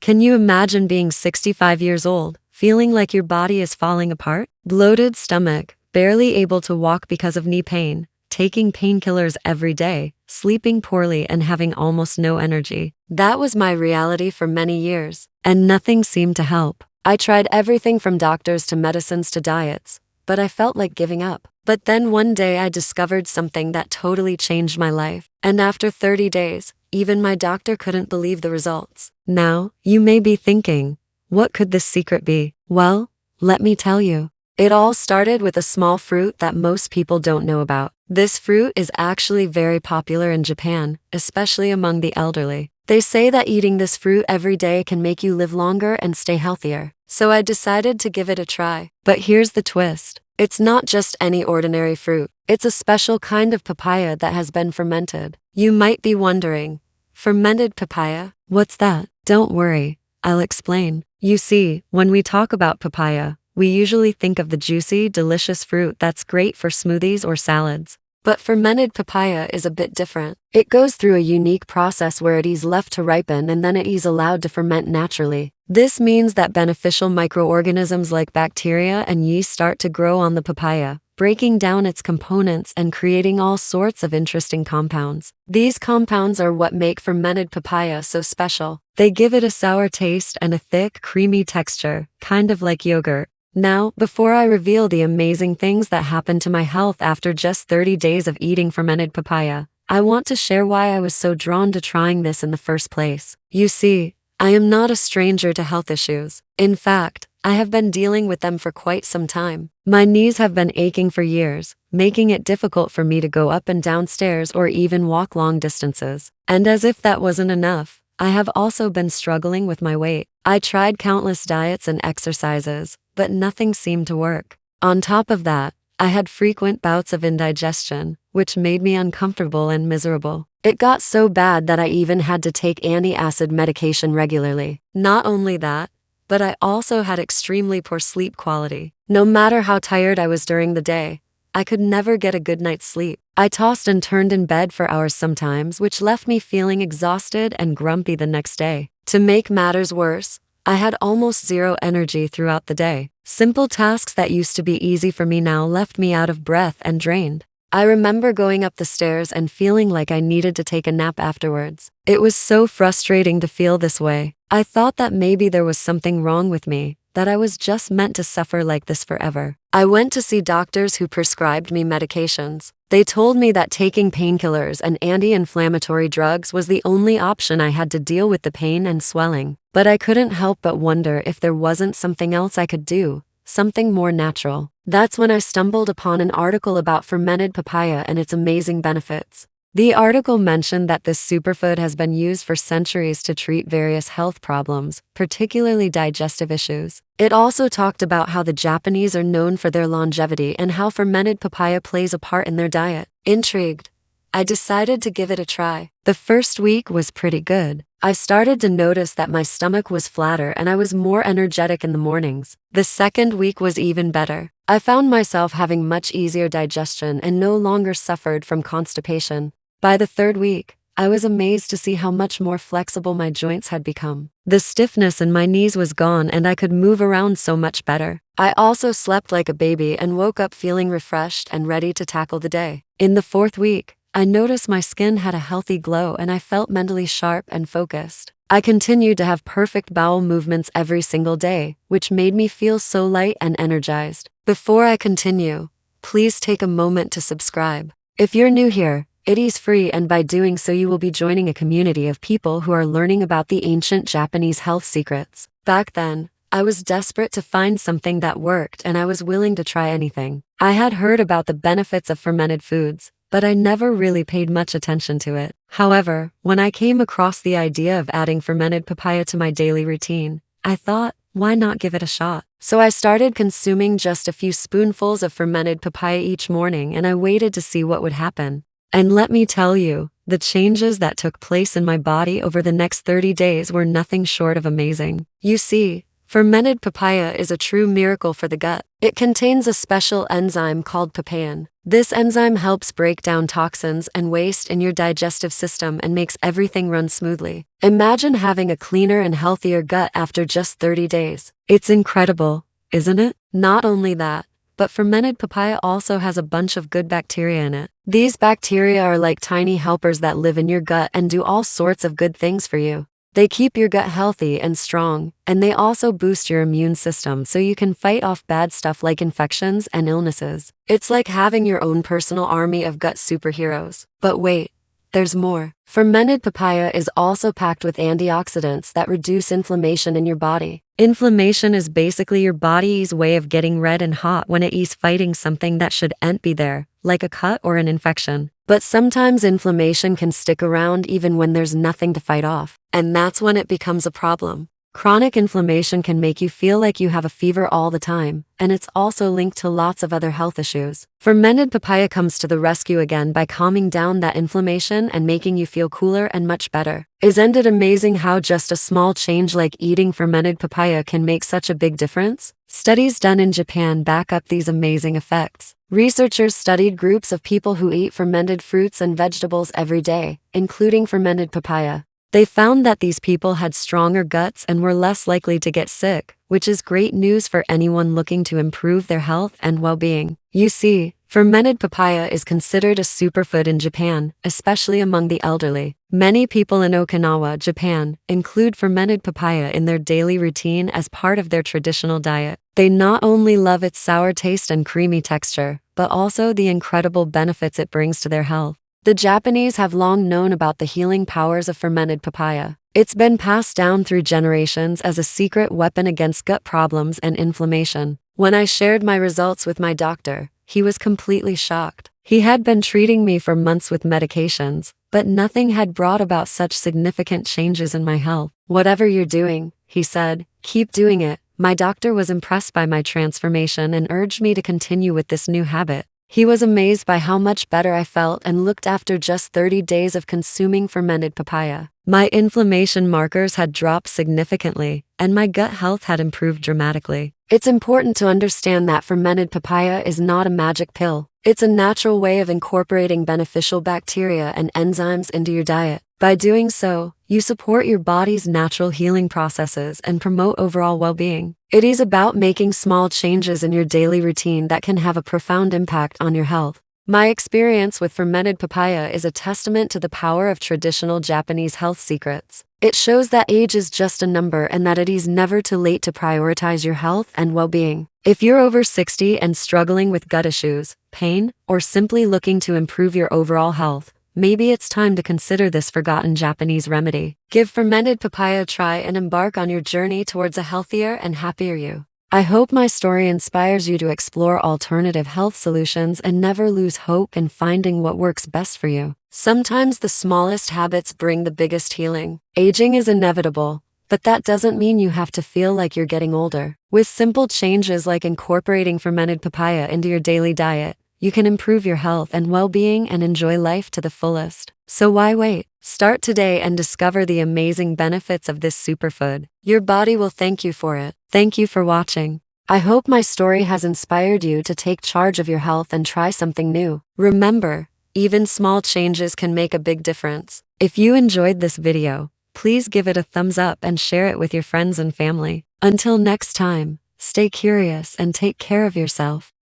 Can you imagine being 65 years old, feeling like your body is falling apart? Bloated stomach, barely able to walk because of knee pain, taking painkillers every day, sleeping poorly and having almost no energy. That was my reality for many years, and nothing seemed to help. I tried everything from doctors to medicines to diets, but I felt like giving up. But then one day I discovered something that totally changed my life. And after 30 days, even my doctor couldn't believe the results. Now, you may be thinking, what could this secret be? Well, let me tell you. It all started with a small fruit that most people don't know about. This fruit is actually very popular in Japan, especially among the elderly. They say that eating this fruit every day can make you live longer and stay healthier. So I decided to give it a try. But here's the twist. It's not just any ordinary fruit. It's a special kind of papaya that has been fermented. You might be wondering, fermented papaya? What's that? Don't worry, I'll explain. You see, when we talk about papaya, we usually think of the juicy, delicious fruit that's great for smoothies or salads. But fermented papaya is a bit different. It goes through a unique process where it is left to ripen and then it is allowed to ferment naturally. This means that beneficial microorganisms like bacteria and yeast start to grow on the papaya, breaking down its components and creating all sorts of interesting compounds. These compounds are what make fermented papaya so special. They give it a sour taste and a thick, creamy texture, kind of like yogurt. Now, before I reveal the amazing things that happened to my health after just 30 days of eating fermented papaya, I want to share why I was so drawn to trying this in the first place. You see, I am not a stranger to health issues. In fact, I have been dealing with them for quite some time. My knees have been aching for years, making it difficult for me to go up and down stairs or even walk long distances. And as if that wasn't enough, I have also been struggling with my weight. I tried countless diets and exercises, but nothing seemed to work. On top of that, I had frequent bouts of indigestion, which made me uncomfortable and miserable. It got so bad that I even had to take anti-acid medication regularly. Not only that, but I also had extremely poor sleep quality. No matter how tired I was during the day, I could never get a good night's sleep. I tossed and turned in bed for hours sometimes, which left me feeling exhausted and grumpy the next day. To make matters worse, I had almost zero energy throughout the day. Simple tasks that used to be easy for me now left me out of breath and drained. I remember going up the stairs and feeling like I needed to take a nap afterwards. It was so frustrating to feel this way. I thought that maybe there was something wrong with me, that I was just meant to suffer like this forever. I went to see doctors who prescribed me medications. They told me that taking painkillers and anti-inflammatory drugs was the only option I had to deal with the pain and swelling. But I couldn't help but wonder if there wasn't something else I could do, something more natural. That's when I stumbled upon an article about fermented papaya and its amazing benefits. The article mentioned that this superfood has been used for centuries to treat various health problems, particularly digestive issues. It also talked about how the Japanese are known for their longevity and how fermented papaya plays a part in their diet. Intrigued, I decided to give it a try. The first week was pretty good. I started to notice that my stomach was flatter and I was more energetic in the mornings. The second week was even better. I found myself having much easier digestion and no longer suffered from constipation. By the third week, I was amazed to see how much more flexible my joints had become. The stiffness in my knees was gone and I could move around so much better. I also slept like a baby and woke up feeling refreshed and ready to tackle the day. In the fourth week, I noticed my skin had a healthy glow and I felt mentally sharp and focused. I continued to have perfect bowel movements every single day, which made me feel so light and energized. Before I continue, please take a moment to subscribe. If you're new here, it is free, and by doing so you will be joining a community of people who are learning about the ancient Japanese health secrets. Back then, I was desperate to find something that worked and I was willing to try anything. I had heard about the benefits of fermented foods, but I never really paid much attention to it. However, when I came across the idea of adding fermented papaya to my daily routine, I thought, why not give it a shot? So I started consuming just a few spoonfuls of fermented papaya each morning and I waited to see what would happen. And let me tell you, the changes that took place in my body over the next 30 days were nothing short of amazing. You see, Fermented papaya is a true miracle for the gut. It contains a special enzyme called papain. This enzyme helps break down toxins and waste in your digestive system and makes everything run smoothly. Imagine having a cleaner and healthier gut after just 30 days. It's incredible, isn't it? Not only that, but fermented papaya also has a bunch of good bacteria in it. These bacteria are like tiny helpers that live in your gut and do all sorts of good things for you. They keep your gut healthy and strong, and they also boost your immune system so you can fight off bad stuff like infections and illnesses. It's like having your own personal army of gut superheroes. But wait, there's more. Fermented papaya is also packed with antioxidants that reduce inflammation in your body. Inflammation is basically your body's way of getting red and hot when it is fighting something that shouldn't be there, like a cut or an infection. But sometimes inflammation can stick around even when there's nothing to fight off. And that's when it becomes a problem. Chronic inflammation can make you feel like you have a fever all the time, and it's also linked to lots of other health issues. Fermented papaya comes to the rescue again by calming down that inflammation and making you feel cooler and much better. Isn't it amazing how just a small change like eating fermented papaya can make such a big difference? Studies done in Japan back up these amazing effects. Researchers studied groups of people who eat fermented fruits and vegetables every day, including fermented papaya. They found that these people had stronger guts and were less likely to get sick, which is great news for anyone looking to improve their health and well-being. You see, fermented papaya is considered a superfood in Japan, especially among the elderly. Many people in Okinawa, Japan, include fermented papaya in their daily routine as part of their traditional diet. They not only love its sour taste and creamy texture, but also the incredible benefits it brings to their health. The Japanese have long known about the healing powers of fermented papaya. It's been passed down through generations as a secret weapon against gut problems and inflammation. When I shared my results with my doctor, he was completely shocked. He had been treating me for months with medications, but nothing had brought about such significant changes in my health. "Whatever you're doing," he said, "keep doing it." My doctor was impressed by my transformation and urged me to continue with this new habit. He was amazed by how much better I felt and looked after just 30 days of consuming fermented papaya. My inflammation markers had dropped significantly, and my gut health had improved dramatically. It's important to understand that fermented papaya is not a magic pill. It's a natural way of incorporating beneficial bacteria and enzymes into your diet. By doing so, you support your body's natural healing processes and promote overall well-being. It is about making small changes in your daily routine that can have a profound impact on your health. My experience with fermented papaya is a testament to the power of traditional Japanese health secrets. It shows that age is just a number and that it is never too late to prioritize your health and well-being. If you're over 60 and struggling with gut issues, pain, or simply looking to improve your overall health, maybe it's time to consider this forgotten Japanese remedy. Give fermented papaya a try and embark on your journey towards a healthier and happier you. I hope my story inspires you to explore alternative health solutions and never lose hope in finding what works best for you. Sometimes the smallest habits bring the biggest healing. Aging is inevitable, but that doesn't mean you have to feel like you're getting older. With simple changes like incorporating fermented papaya into your daily diet, you can improve your health and well-being and enjoy life to the fullest. So why wait? Start today and discover the amazing benefits of this superfood. Your body will thank you for it. Thank you for watching. I hope my story has inspired you to take charge of your health and try something new. Remember, even small changes can make a big difference. If you enjoyed this video, please give it a thumbs up and share it with your friends and family. Until next time, stay curious and take care of yourself.